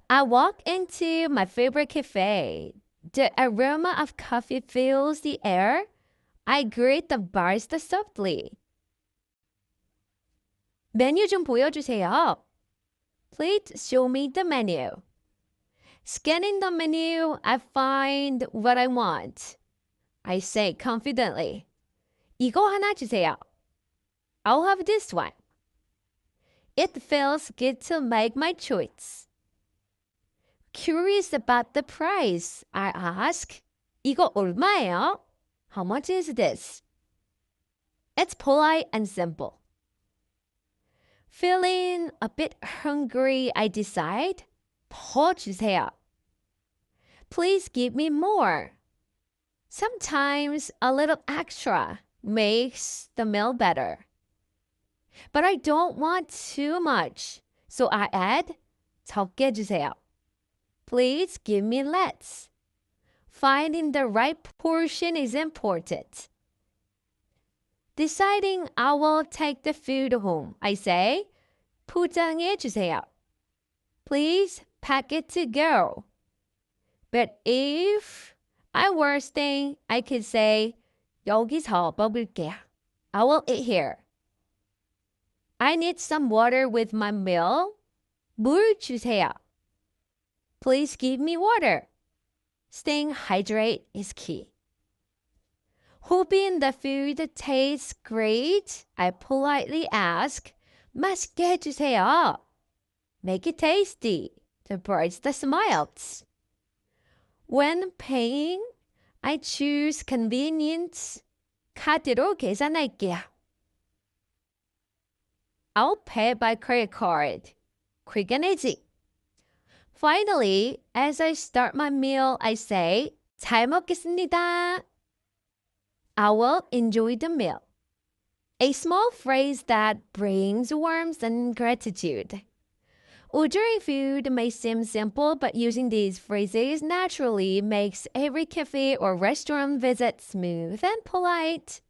I walk into my favorite cafe. The aroma of coffee fills the air. I greet the barista softly. 메뉴 좀 보여주세요. Please show me the menu. Scanning the menu, I find what I want. I say confidently. 이거 하나 주세요. I'll have this one. It feels good to make my choice. Curious about the price, I ask. 이거 얼마예요? How much is this? It's polite and simple. Feeling a bit hungry, I decide. 더 주세요. Please give me more. Sometimes a little extra makes the meal better. But I don't want too much, so I add, 적게 주세요. Please give me less. Finding the right portion is important. Deciding I will take the food home, I say, 포장해 주세요. Please pack it to go. But if I were staying, I could say, 여기서 먹을게요. I will eat here. I need some water with my meal. 물 주세요. Please give me water. Staying hydrated is key. Hoping the food tastes great, I politely ask, 맛있게 해주세요. Make it tasty. The barista smiles. When paying, I choose convenience. 카드로 계산할게요. I'll pay by credit card. Quick and easy. Finally, as I start my meal, I say, 잘 먹겠습니다. I will enjoy the meal. A small phrase that brings warmth and gratitude. Ordering food may seem simple, but using these phrases naturally makes every cafe or restaurant visit smooth and polite.